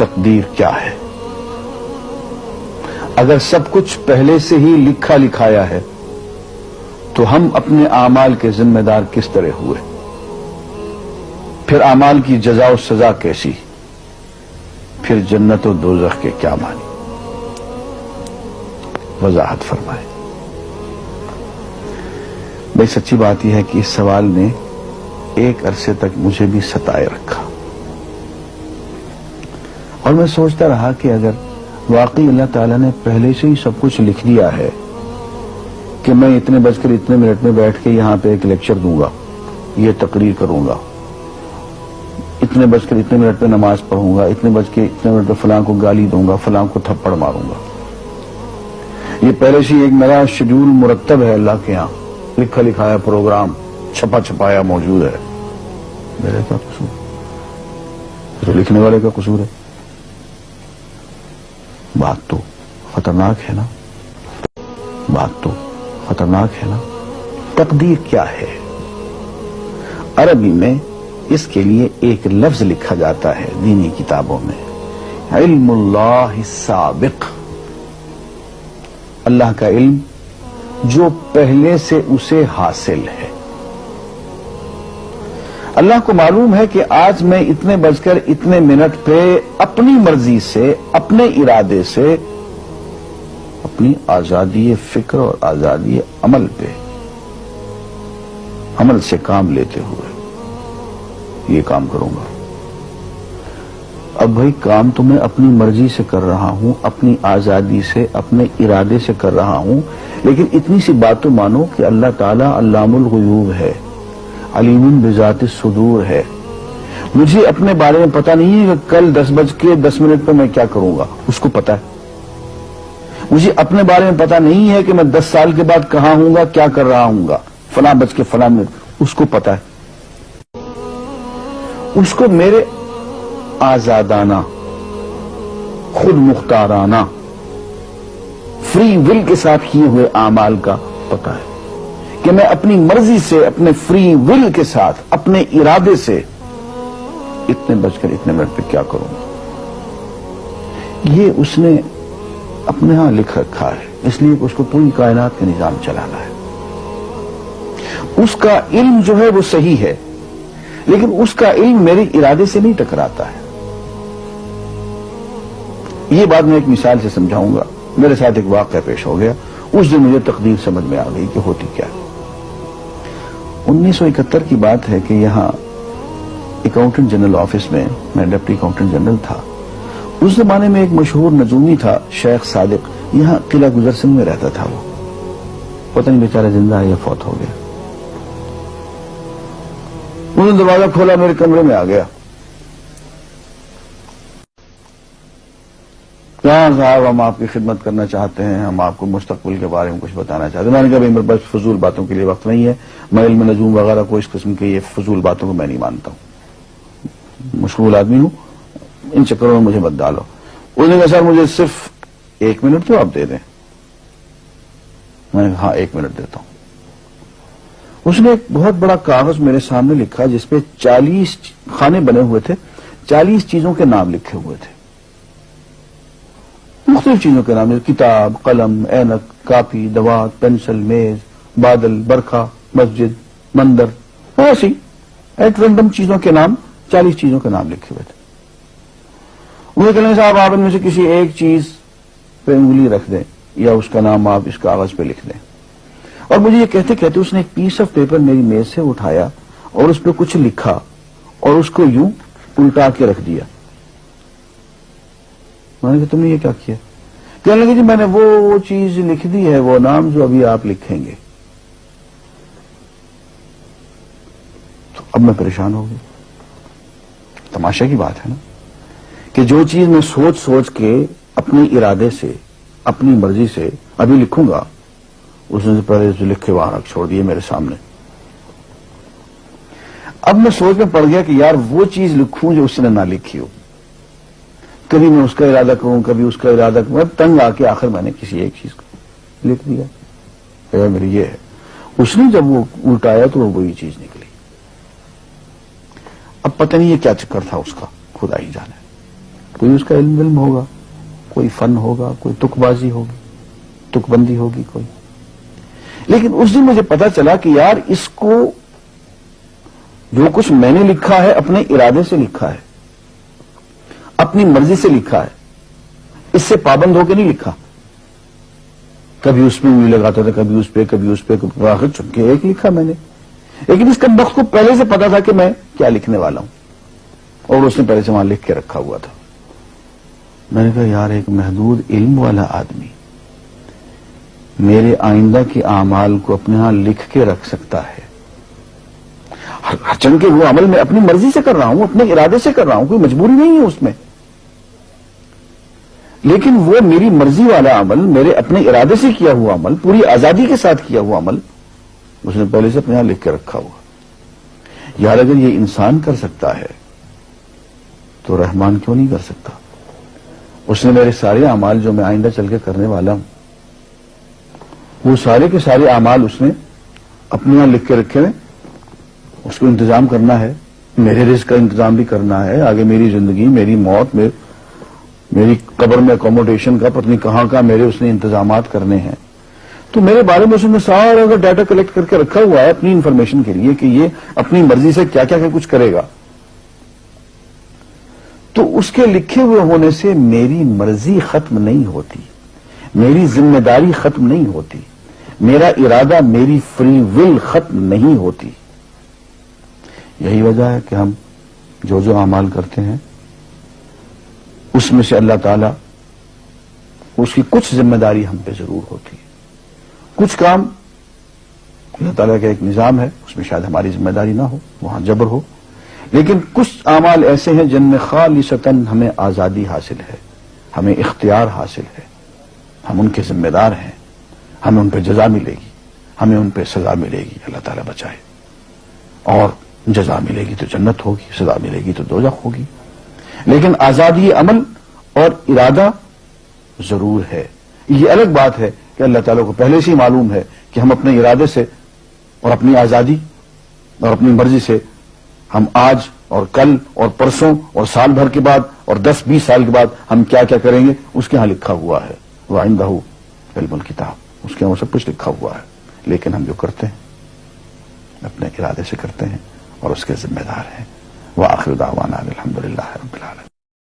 تقدیر کیا ہے؟ اگر سب کچھ پہلے سے ہی لکھا لکھایا ہے تو ہم اپنے اعمال کے ذمہ دار کس طرح ہوئے؟ پھر اعمال کی جزا و سزا کیسی؟ پھر جنت و دوزخ کے کیا معنی؟ وضاحت فرمائے۔ بھئی سچی بات یہ ہے کہ اس سوال نے ایک عرصے تک مجھے بھی ستائے رکھا، اور میں سوچتا رہا کہ اگر واقعی اللہ تعالیٰ نے پہلے سے ہی سب کچھ لکھ دیا ہے کہ میں اتنے بج کر اتنے منٹ میں بیٹھ کے یہاں پہ ایک لیکچر دوں گا، یہ تقریر کروں گا، اتنے بج کر اتنے منٹ پہ نماز پڑھوں گا، اتنے بج کے اتنے منٹ پہ فلاں کو گالی دوں گا، فلاں کو تھپڑ ماروں گا، یہ پہلے سے ایک میرا شیڈول مرتب ہے اللہ کے ہاں، لکھا لکھایا پروگرام چھپا چھپایا موجود ہے، میرے کیا قصور؟ تو لکھنے والے کا قصور ہے؟ بات تو خطرناک ہے نا، بات تو خطرناک ہے نا۔ تقدیر کیا ہے؟ عربی میں اس کے لیے ایک لفظ لکھا جاتا ہے دینی کتابوں میں، علم اللہ السابق، اللہ کا علم جو پہلے سے اسے حاصل ہے۔ اللہ کو معلوم ہے کہ آج میں اتنے بج کر اتنے منٹ پہ اپنی مرضی سے، اپنے ارادے سے، اپنی آزادی فکر اور آزادی عمل پہ، عمل سے کام لیتے ہوئے یہ کام کروں گا۔ اب بھائی کام تو میں اپنی مرضی سے کر رہا ہوں، اپنی آزادی سے، اپنے ارادے سے کر رہا ہوں، لیکن اتنی سی بات تو مانو کہ اللہ تعالیٰ علام الغیوب ہے، علیم بذات الصدور ہے۔ مجھے اپنے بارے میں پتہ نہیں ہے کہ کل 10:10 پہ میں کیا کروں گا، اس کو پتا ہے۔ مجھے اپنے بارے میں پتہ نہیں ہے کہ میں 10 سال کے بعد کہاں ہوں گا، کیا کر رہا ہوں گا، فلاں بج کے فلاں منٹ، اس کو پتا ہے۔ اس کو میرے آزادانہ، خود مختارانہ، فری ول کے ساتھ کیے ہوئے اعمال کا پتا ہے کہ میں اپنی مرضی سے، اپنے فری ول کے ساتھ، اپنے ارادے سے اتنے بج کر اتنے منٹ پہ کیا کروں گا۔ یہ اس نے اپنے ہاں لکھ رکھا ہے، اس لیے کہ اس کو پوری کائنات کا نظام چلانا ہے۔ اس کا علم جو ہے وہ صحیح ہے، لیکن اس کا علم میرے ارادے سے نہیں ٹکراتا ہے۔ یہ بات میں ایک مثال سے سمجھاؤں گا۔ میرے ساتھ ایک واقعہ پیش ہو گیا، اس دن مجھے تقدیر سمجھ میں آ گئی کہ ہوتی کیا ہے۔ 1971 کی بات ہے کہ یہاں اکاؤنٹنٹ جنرل آفس میں میں ڈپٹی اکاؤنٹنٹ جنرل تھا۔ اس زمانے میں ایک مشہور نجومی تھا شیخ صادق، یہاں قلعہ گزر سنگھ میں رہتا تھا۔ وہ پتہ نہیں بیچارہ زندہ ہے یا فوت ہو گیا۔ انہوں نے دروازہ کھولا، میرے کمرے میں آ گیا۔ ہاں صاحب، ہم آپ کی خدمت کرنا چاہتے ہیں، ہم آپ کو مستقبل کے بارے میں کچھ بتانا چاہتے ہیں۔ میں نے کہا میرے پاس فضول باتوں کے لیے وقت نہیں ہے، میں علم نجوم وغیرہ کو، اس قسم کے یہ فضول باتوں کو میں نہیں مانتا ہوں، مشغول آدمی ہوں، ان چکروں میں مجھے مت ڈالو۔ انہوں نے کہا سر مجھے صرف 1 منٹ تو آپ دے دیں۔ میں نے کہا ہاں 1 منٹ دیتا ہوں۔ اس نے ایک بہت بڑا کاغذ میرے سامنے لکھا جس پہ 40 خانے بنے ہوئے تھے، 40 چیزوں کے نام لکھے ہوئے تھے، مختلف چیزوں کے نام، کتاب، قلم، اینک، کاپی، دوات، پینسل، میز، بادل، برکھا، مسجد، مندر، ایسی ایٹ رینڈم چیزوں کے نام، 40 چیزوں کے نام لکھے ہوئے تھے۔ انہوں نے کہا صاحب آپ ان میں سے کسی ایک چیز پہ انگلی رکھ دیں یا اس کا نام آپ اس کاغذ پہ لکھ دیں۔ اور مجھے یہ کہتے کہتے اس نے ایک پیس آف پیپر میری میز سے اٹھایا اور اس پہ کچھ لکھا اور اس کو یوں الٹا کے رکھ دیا۔ میں نے کہا تم نے یہ کیا کیا؟ کہنے لگے جی میں نے وہ چیز لکھ دی ہے، وہ نام جو ابھی آپ لکھیں گے۔ تو اب میں پریشان ہو گیا۔ تماشا کی بات ہے نا کہ جو چیز میں سوچ سوچ کے اپنے ارادے سے، اپنی مرضی سے ابھی لکھوں گا، اس نے پہلے جو لکھے وہاں رکھ چھوڑ دیے میرے سامنے۔ اب میں سوچ میں پڑ گیا کہ یار وہ چیز لکھوں جو اس نے نہ لکھی ہو، کبھی میں اس کا ارادہ کروں، کبھی اس کا ارادہ کروں، تنگ آ کے آخر میں نے کسی ایک چیز کو لکھ دیا، میری یہ ہے۔ اس نے جب وہ الٹایا تو وہ وہی چیز نکلی۔ اب پتہ نہیں یہ کیا چکر تھا اس کا، خدا ہی جانے۔ کوئی اس کا علم ہوگا، کوئی فن ہوگا، کوئی تک بازی ہوگی، تک بندی ہوگی کوئی. لیکن اس دن مجھے پتا چلا کہ یار اس کو جو کچھ میں نے لکھا ہے اپنے ارادے سے لکھا ہے، اپنی مرضی سے لکھا ہے، اس سے پابند ہو کے نہیں لکھا. کبھی اس میں انگلی لگاتا تھا، کبھی اس پہ، کبھی اس پہ، آخر چن کے ایک لکھا میں نے. لیکن اس بخت کو پہلے سے پتا تھا کہ میں کیا لکھنے والا ہوں، اور اس نے پہلے سے وہاں لکھ کے رکھا ہوا تھا. میں نے کہا یار ایک محدود علم والا آدمی میرے آئندہ کے اعمال کو اپنے ہاں لکھ کے رکھ سکتا ہے. چن کے وہ عمل میں اپنی مرضی سے کر رہا ہوں، اپنے ارادے سے کر رہا ہوں، کوئی مجبوری نہیں ہے اس میں. لیکن وہ میری مرضی والا عمل، میرے اپنے ارادے سے کیا ہوا عمل، پوری آزادی کے ساتھ کیا ہوا عمل، اس نے پہلے سے اپنے یہاں لکھ کے رکھا ہوا. یار اگر یہ انسان کر سکتا ہے تو رحمان کیوں نہیں کر سکتا؟ اس نے میرے سارے اعمال جو میں آئندہ چل کے کرنے والا ہوں، وہ سارے کے سارے اعمال اس نے اپنے یہاں لکھ کے رکھے ہیں. اس کو انتظام کرنا ہے، میرے رزق کا انتظام بھی کرنا ہے، آگے میری زندگی، میری موت، میری قبر میں اکوموڈیشن کا پتہ نہیں کہاں کا میرے اس نے انتظامات کرنے ہیں. تو میرے بارے میں اس نے سارا ڈیٹا کلیکٹ کر کے رکھا ہوا ہے اپنی انفارمیشن کے لیے کہ یہ اپنی مرضی سے کیا کیا کچھ کرے گا. تو اس کے لکھے ہوئے ہونے سے میری مرضی ختم نہیں ہوتی، میری ذمہ داری ختم نہیں ہوتی، میرا ارادہ، میری فری ول ختم نہیں ہوتی. یہی وجہ ہے کہ ہم جو اعمال کرتے ہیں اس میں سے اللہ تعالیٰ اس کی کچھ ذمہ داری ہم پہ ضرور ہوتی ہے. کچھ کام اللہ تعالیٰ کا ایک نظام ہے، اس میں شاید ہماری ذمہ داری نہ ہو، وہاں جبر ہو. لیکن کچھ اعمال ایسے ہیں جن میں خالصتاً ہمیں آزادی حاصل ہے، ہمیں اختیار حاصل ہے، ہم ان کے ذمہ دار ہیں، ہمیں ان پہ جزا ملے گی، ہمیں ان پہ سزا ملے گی، اللہ تعالیٰ بچائے. اور جزا ملے گی تو جنت ہوگی، سزا ملے گی تو دوزخ ہوگی. لیکن آزادی عمل اور ارادہ ضرور ہے. یہ الگ بات ہے کہ اللہ تعالیٰ کو پہلے سے ہی معلوم ہے کہ ہم اپنے ارادے سے اور اپنی آزادی اور اپنی مرضی سے ہم آج اور کل اور پرسوں اور سال بھر کے بعد اور 10-20 سال کے بعد ہم کیا کیا کریں گے اس کے ہاں لکھا ہوا ہے. وَعِندَهُ عِلْمُ الْكِتَابِ، اس کے ہاں سب کچھ لکھا ہوا ہے. لیکن ہم جو کرتے ہیں اپنے ارادے سے کرتے ہیں اور اس کے ذمہ دار ہیں. وآخر دعوانا الحمدللہ رب العالمین.